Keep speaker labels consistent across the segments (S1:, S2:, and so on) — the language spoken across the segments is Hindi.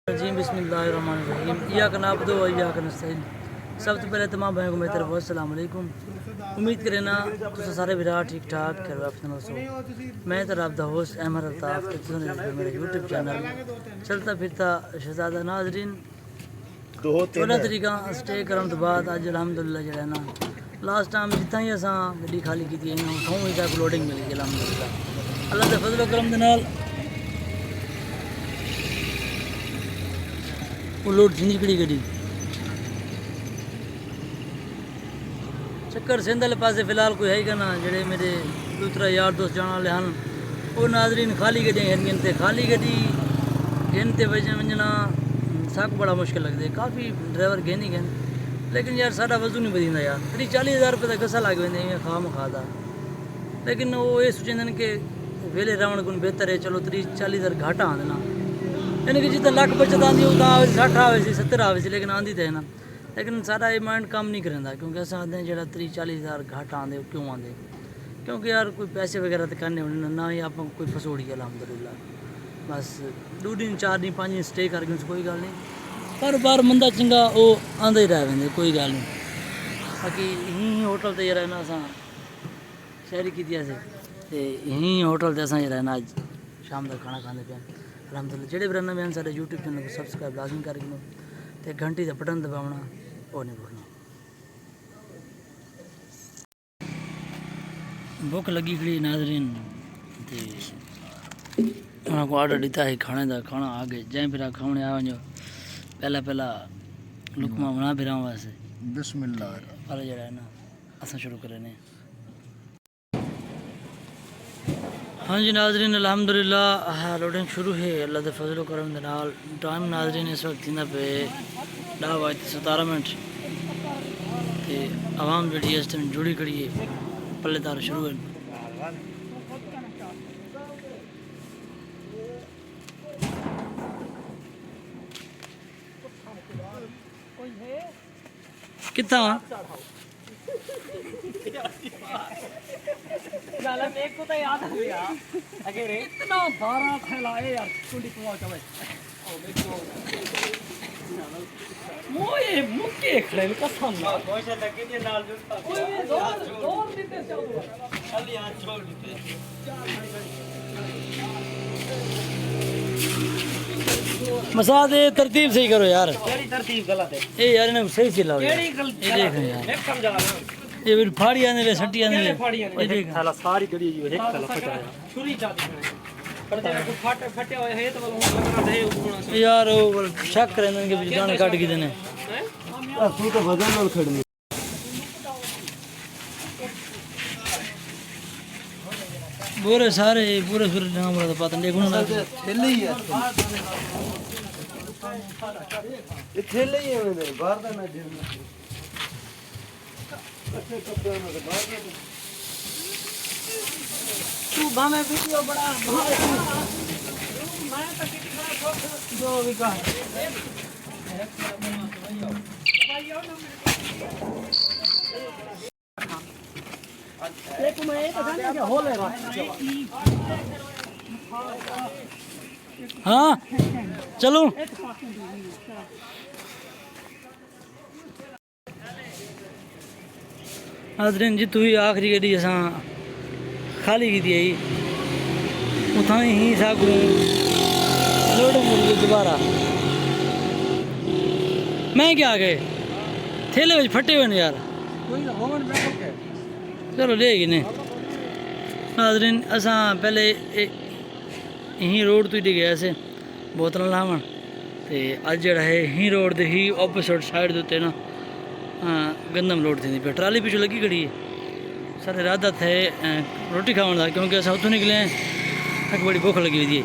S1: जी बिस्मिल्लाहिर्रहमानिर्रहीम इय्याक नअब्दु व इय्याक नस्तईन। सब तो पहले तमाम भाइयों को मेरी तरफ अस्सलाम वालेकुम। उम्मीद करें ना तुम सारे विरा ठीक ठाक कर सो। मैं तो रब दा होस्ट अहमद अल्ताफ मेरा यूट्यूब चैनल चलता फिरता शहजादा नाजरीन 14 तरीका स्टे करने तो बाद अज अलहमदुलिल्लाह जो है ना लास्ट टाइम जितना ही असा गड्डी खाली की थी उतों ही तक लोडिंग मिल गई अलहमदुलिल्लाह अल्लाह के फजल करम दे नाल वो लोड थी निकली गड्डी चक्कर सिंध वाले पासे फिलहाल कोई है ही ना जेडे मेरे दूसरा यार दोस्त जाने वाले हैं वो नाजरीन खाली गड्डियाँ गिनते खाली गड्डी गिनते वजना साक बड़ा मुश्किल लगता है काफ़ी ड्राइवर गिन ही गिन लेकिन यार साढ़ा वजू नहीं बदींदा यार 30-40 हज़ार रुपये का गसा लग वेंदे इवें खा मुखादा लेकिन वो ये सोचते कि वेले रहण को बेहतर है चलो 30-40 हज़ार घाटा आंदे ना यानी कि जितना लख बचत आती वो 60 आवे 70 आवे लेकिन आंदी तो है ना लेकिन सारा ये माइंड काम नहीं करेंदा क्योंकि अस आते हैं जो 30-40 हज़ार घाटा आंदे क्यों आंदे क्योंकि यार कोई पैसे वगैरह तो करने होने ना ही आप कोई फसोड़ी अलहमदुलिल्लाह बस 2 दिन 4 दिन 5 दिन स्टे कर गए कोई गल नहीं पर बार मंदा चंगा वो आंदा ही रह वेंदे कोई गल नहीं बाकी यहीं होटल ते जरा ना असां शहरी की यहीं होटल ते असां जरा ना अज शाम का खाना खाते पे अलहमदुलिल्लाह जेडे भी रहना मैं सारे यूट्यूब चैनल को सब्सक्राइब लाजमी कर गिनो ते घंटी का बटन दबावना वो नहीं भूलना। भुख लगी खड़ी नाजरीन ते उनको ऑर्डर दिता है खाने का खाना आ गए जैं फिर खाने आ वजो पहला लुकमा बना फिर वास्ते बिस्मिल्लाह वाला जरा है ना असा शुरू करें। हाँ जी नाजरीन अल्हम्दुलिल्लाह लोडिंग शुरू है अल्लाह के फजल करम दे नाल टाइम नाजरीन इस वक्त थींदा पे 10:17 ते आवाम जी इस टाइम जुड़ी खड़ी है पल्लेदार शुरू है। कितना मेरे को तो याद आ गया अगर इतना 12 फैलाए यार कुंडी पहुंच गए मोए मुक्के खड़े कसम ना बहुत लगे के नाल जो दो देते चल खाली हाथ छोड़ देते मसा दे तरतीब सही करो यार केड़ी तरतीब गलत है ए यार ने सही चलाओ केड़ी गलत ये देख यार एक समझा ये फिर फाड़ी आने वे सट्टी आने वे ये देख साला सारी गड़ी जो एक साला फटाया छुरी जाती पर तेरा को फटे हुए है तो लग रहा है यार वो शक करने के जान काट के देने हैं तू तो वजन नाल खड़नी पूरे सारे पूरे नाम वाला पता नहीं देखो ना थैले ही है ये थैले ही है मेरे बाहर का मैं अच्छे कपड़े में तो बाहर का तू भावे वीडियो बड़ा मैं तो किसी बड़ा जो भी का एक मैं तो जाने के हो लेगा हाँ चलो नाज़रीन जी तू ही आखिरी गड्डी असा खाली की थी उतना ही सागू लोडिंग मिल गई दोबारा मैं क्या आ गए थैले में फटे हुए यार चलो लेगी ने नाज़रीन असा पहले यहीं रोड तो ही गया से बोतल लावन तो अज जरा है यहीं रोड के ही ऑपोजिट साइड के उत्ते ना गंदम लोड थी पे ट्राली पिछू लगी खड़ी है सारे इरादा थे रोटी खाने का क्योंकि अस उतों निकले हैं बड़ी भूख लगी हुई है।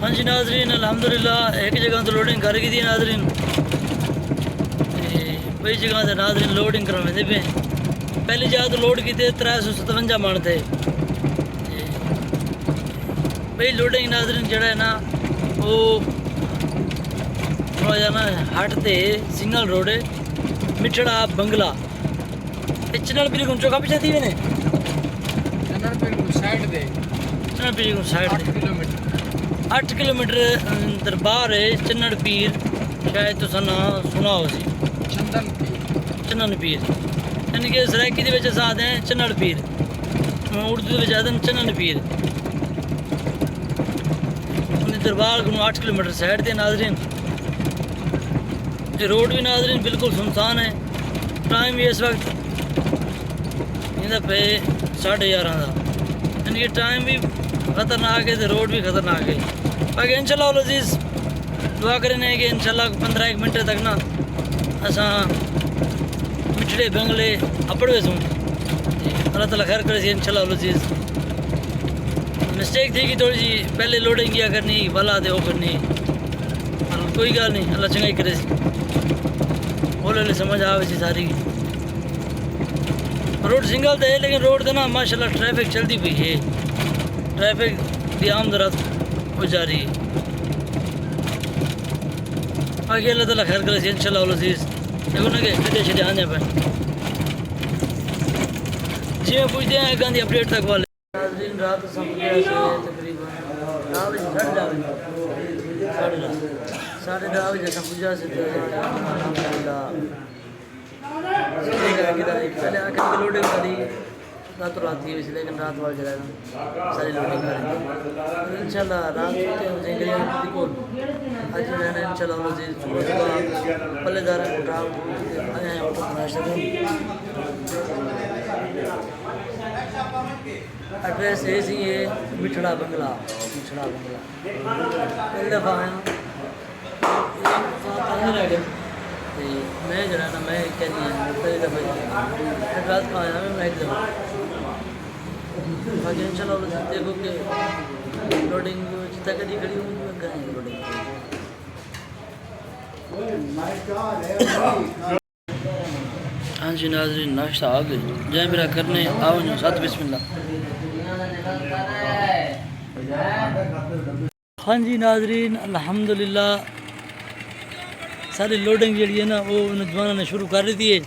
S1: हाँ जी नाजरीन अल्हम्दुलिल्लाह एक जगह तो लोडिंग कर गई थी नाजरीन कई जगह से नाजरीन लोडिंग करवाने थे पे पहली जगह तो लोड की थे 357 मन थे भाई लोडिंग नाजरीन जड़ा है ना वो जाना हट ते सिंगल रोड है मिठड़ा बंगला चनल पीरी को चौका पीछे थी ने चनल पीरी को साइड दे चनल पीरी को साइड 8 किलोमीटर 8 किलोमीटर दरबार है चन्नड़ पीर, शायद तुसा ना सुना हो सी। चन्नन पीर यानी कि सराइकी दे विच अस आखदे हैं चन्नड़ पीर, उर्दू दे विच आखदे चन्नन पीर। उन्हें दरबार को 8 किलोमीटर साइड ते नाज़रीन। ये रोड भी नाज़रीन बिल्कुल सुनसान है। टाइम भी इस वक्त इंदा पे 11:30 का, यानी कि टाइम भी ख़तरनाक है तो रोड भी ख़तरनाक है। बाकी इंशाल्लाह अज़ीज़ दुआ करें कि इंशाल्लाह 15 मिनट तक ना असा मिठड़े बंगले अपड़े सूँ। अल्लाह ताला खैर करे इंशाल्लाह अज़ीज़। मिस्टेक थी कि थोड़ी सी पहले लोडिंग किया करनी भला दे वो करनी, कोई गल नहीं, अल्लाह चंगाई करे सी, हौले समझ आवे सी सारी। रोड सिंगल तो है लेकिन रोड तो ना माशाल्लाह ट्रैफिक चलती पई है, ट्रैफिक की आमदरफ्त हो जा रही है। आगे अल्लाह ताला खैर करे इंशाल्लाह अज़ीज़। देखो ना कि सीधे सीधे आने पे जी मैं पूछते हैं गांधी अपडेट तक वाले दिन रात तकरीबन 10:30 बजे ऐसा पूजा से पहले आकर लोडिंग करी रात थी वैसे, लेकिन रात वाले चला सारी लोडिंग करेंगे इंशाल्लाह। रात को आज मैंने इंशाल्लाह पल्लेदार आए हैं एड्रेस ये सी है मिठड़ा बंगला। पहली दफ़ा आया मैं जरा ना मैं कहनी पहली दफ़ा एड्रेस का आया मैं एक दफ़ा। बाकी इंशाल्लाह देखो कि लोडिंग जितना कभी खड़ी होगी लोडिंग। हाँ जी नाज़रीन नाश्ता आ गई जय मेरा करने आओ जो साथ बिस्मिल्लाह। हाँ जी नाज़रीन अल्हम्दुलिल्लाह सारी लोडिंग जी है ना वो जवाना ने शुरू कर दी है।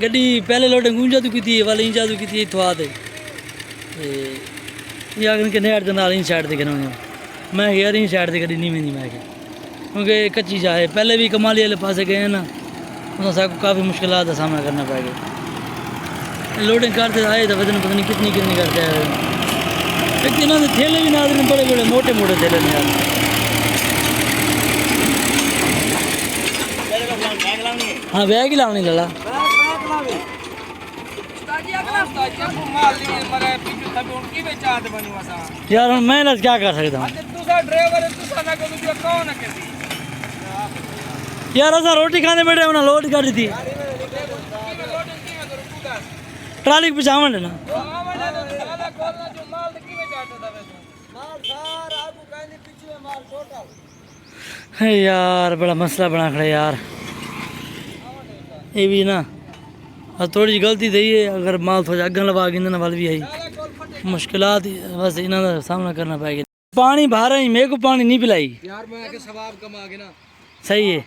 S1: गड्डी पहले लोडिंग ऊंचा तो की वाले इंचा तो की इतवा दे आखन के नहर के नाल इन साइड से करना मैं यार इन साइड से गड्डी नहीं मैं क्योंकि कच्ची चाह है। पहले भी कमाली वाले पास गए हैं ना उन्हें सबको काफ़ी मुश्किलात का सामना करना पड़ गया। लोडिंग करते आए तो वजन पता नहीं कितनी करते हैं। एक इन्होंने थैले भी नाज़रीन बड़े बड़े मोटे थैले ने यार। हाँ बैग ही लानी लला यार हम मैं क्या कर सकता हूँ यार। असा रोटी खाने बैठे उन्हें लोड कर दी थी ट्राली के पिछावन ना यार बड़ा मसला बना खड़ा यार। ये भी ना और थोड़ी जी गलती थी है अगर माल थोड़ा अगर लवा के वाल भी आई मुश्किलात बस इन्हों का सामना करना पाएगा। पानी बाहर ही मेरे को पानी नहीं पिलाई यार मैं सवाब कमा के ना सही है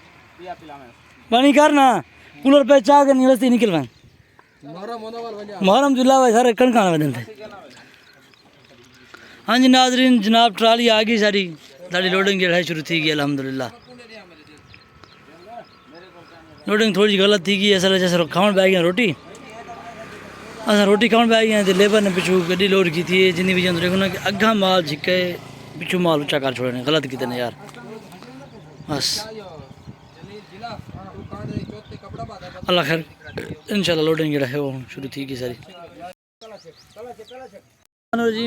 S1: पानी करना कूलर पे चाह करनी वस्ती निकलवा मुहर्रम जुल्ला भाई सारे कणक आने दिन थे। हाँ जी नाज़रीन जनाब ट्राली आ गई सारी साड़ी लोडिंग जो है शुरू थी गई अल्हम्दुलिल्लाह। लोडिंग थोड़ी गलत थी गई असल जैसे खावन बह गया रोटी अस रोटी खावन बह गए तो लेबर ने पिछू गड्डी लोड की थी जिन्नी भी देखो ना कि अग्गा माल छिके पिछू माल उच्चा कर छोड़ने गलत किते ने यार बस अल्लाह खैर इंशाल्लाह लोडिंग जो है वो शुरू थी गई सारी।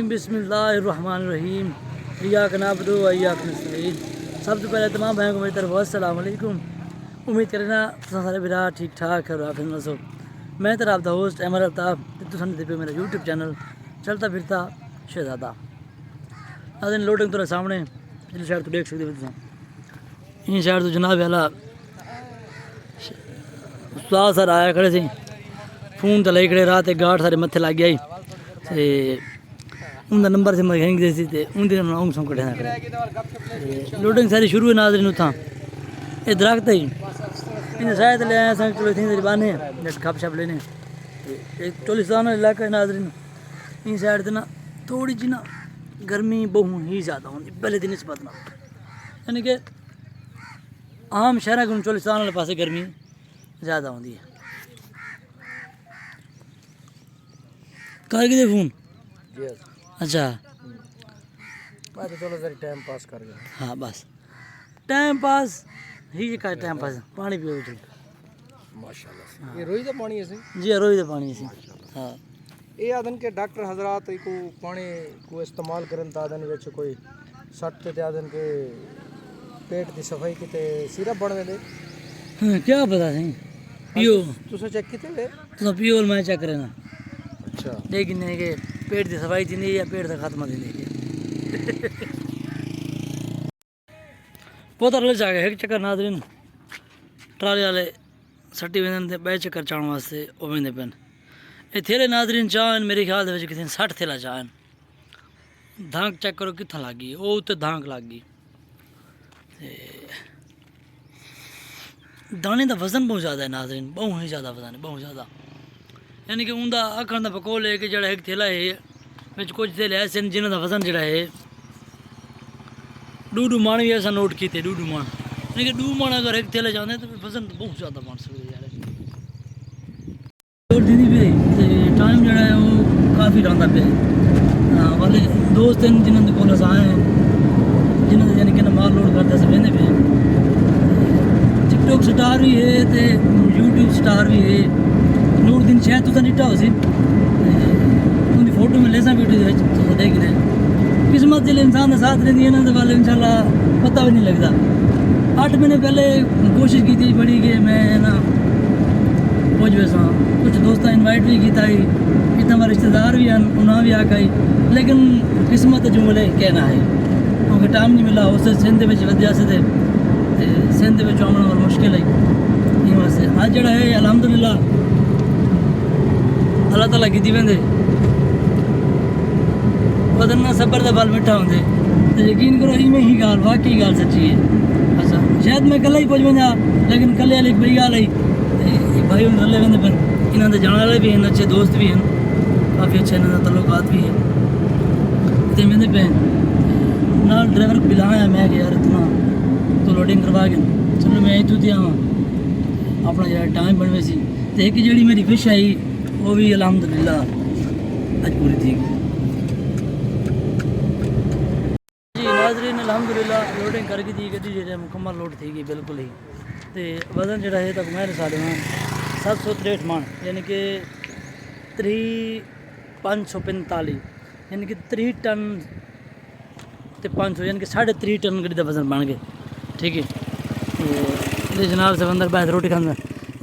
S1: बिस्मिल्लाहिर्रहमानिर्रहीम इय्याक नअबुदु व इय्याक नस्तईन। सबसे पहले तमाम भाइयों को मेरी तरफ अस्सलाम वालेकुम। उम्मीद करना सारे बिरा ठीक ठाक है आप नसो। मैं तेरा आपका होस्ट अमर अल्ताफ पे मेरा यूट्यूब चैनल चलता फिरता शहजादा। आज लोडिंग तेरे सामने इस साइड तो देख सकते हो इन साइड तो जनाब वाला उस्ताद सर आया खड़े थे फोन तो लाई खड़े रात गाठ सारे मत्थे लग गया ते उनका नंबर से मैं दे सी ते उनके नाम सौ कटे लोडिंग सारी शुरू है नाज़रीन उतना ये दरख्त ही इन शायद ले आए चलो थी बाने जैसे खप शप लेने एक चोलिस्तान इलाका है नाज़रीन इन साइड से ना थोड़ी जी ना गर्मी बहुत ही ज़्यादा होती पहले दिन इस बदना यानी कि आम शहर को चोलिस्तान वाले पासे गर्मी ज़्यादा होती है। कर के फोन अच्छा
S2: चलो जरा टाइम पास कर गया।
S1: हाँ बस टाइम पास ही का टाइम पास पानी पियो
S2: माशाल्लाह ये रोई दा पानी है
S1: जी रोई दे पानी सी हाँ
S2: ये आदन के डॉक्टर हजरात को पानी को इस्तेमाल करन तादन विच कोई सट ते आदन के पेट की सफाई किते सिरप बन दे
S1: क्या पता सही पियो
S2: तुसे चेक किते वे
S1: तो पियो और मैं चेक करना
S2: अच्छा
S1: लेकिन नहीं कि पेट की सफाई थी नहीं या पेट का खात्मा थी नहीं पता लग जाएगा एक चक्कर नादरीन ट्राली वाले सट्टी वेंदे बे चक्कर चाण वास्ते ओ वेंदे पेन ये थेले नादरीन चाहन मेरे ख्याल दे विच किथे 60 थेला चाहन धांक चेक करो कित्थों लग गई ओ उत्ते धांक लग गई ते दाने का वजन बहुत ज़्यादा है नादरीन बहुत ही ज़्यादा वजन है बहुत ज़्यादा यानी कि उनका आखण का बकोल है कि जड़ा एक थैला है विच कुछ थैले ऐसे हैं जिन्हों का वजन जड़ा है 2 मन भी ऐसा नोट किए 2 मन यानी कि 2 मन अगर एक थैले जाते तो वजन तो बहुत ज़्यादा बन सकते यार और दीदी भी टाइम जड़ा है वो काफ़ी रहा पे वाले दोस्त हैं जिन्होंने कोल आए हैं जिन्होंने यानी कि माल लोड करते से बहने पे टिकटॉक स्टार भी है तो यूट्यूब स्टार भी है नूर दिन शायद तुसा निट्टा हो सी उनकी फोटो में लेसा वीडियो तुसा देख रहे किस्मत जिले इंसान के साथ रहती है ना तो वाले इंशाल्लाह पता भी नहीं लगता 8 महीने पहले कोशिश की थी बड़ी कि मैं ना पहुँच वैसा कुछ दोस्त इनवाइट भी किया इतना रिश्तेदार भी हैं उन्हें भी आकाई लेकिन किस्मत जो बोले कहना है क्योंकि टाइम नहीं मिला उस सिंध में वध्या से सिंध में आना और मुश्किल है वास्ते अज जड़ा है अलहमदुलिल्लाह अल्लाह ताला की वेंदे बदलना सबर का फल मिठा होंगे तो यकीन करो इवें ही गाल वाकई गाल सच्ची है अच्छा शायद मैं कल ही पहुँच वजा लेकिन कल वाली बड़ी गाल आई भाई हम रले वेंदे पर इन्हों के जाने वाले भी हैं अच्छे दोस्त भी हैं काफ़ी अच्छे इन्हों तल्लुकात भी हैं तो वेंदे पे नाल ड्राइवर बुलाया मैं कि यार इतना तो लोडिंग करवा के चलो मैं इतों दिया अपना जरा टाइम बनवे सी तो एक जी मेरी फिश आई वो भी अलहमदुलिल्लाह अज पूरी थी जी नाजरीन अलहमदुलिल्लाह लोडिंग करके दी गड्डी जो मुकम्मल लोड थी गई बिल्कुल ही तो वजन जोड़ा है तक मैं साढ़े 763 मन यानी कि 545 यानी कि 3 टन तो 500 यानी कि 3.5 टन गड्डी का वजन बन गए ठीक है तो जनाब से अंदर बैठ रोटी खाना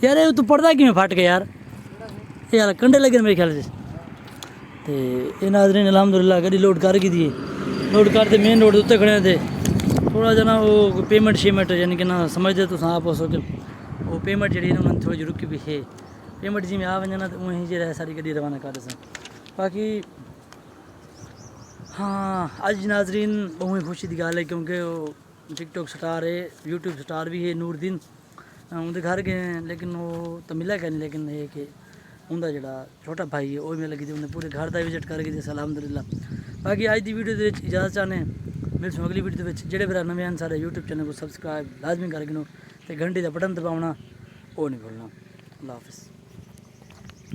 S1: यार ये तू पढ़ता कि फट गया यार यार कंडे लगे मेरे ख्याल से तो ये नाजरीन अलहमदुलिल्लाह गड्डी लोड कर गई थी लोड करते मेन रोड उत्ते खड़े थे थोड़ा जना वो पेमेंट शेमेंट यानी कि ना समझते तो आप हो सके वो पेमेंट जी उन्होंने थोड़ी रुकी भी है पेमेंट जी में आ वजना तो वहीं जो सारी गड्डी रवाना कर सन बाकी हाँ अज नाजरीन बहुत खुशी की गल है क्योंकि वो टिकटॉक स्टार है यूट्यूब स्टार भी है नूरदीन उनके घर गए हैं लेकिन वो तो मिला क्या नहीं लेकिन ये कि उनका जोड़ा छोटा भाई है वो मिल गई थी उन्हें पूरे घर का विजिट कर गई थी अलहमदुलिल्लाह बाकी अज की वीडियो के इजाजत चाहने मिलसूँ अगली वीडियो के जोड़े भरा नवे हैं सारे यूट्यूब चैनल को सबसक्राइब लाजमी कर गिनो तो घंटी का बटन दबाना वो नहीं भूलना अल्लाह हाफिज़।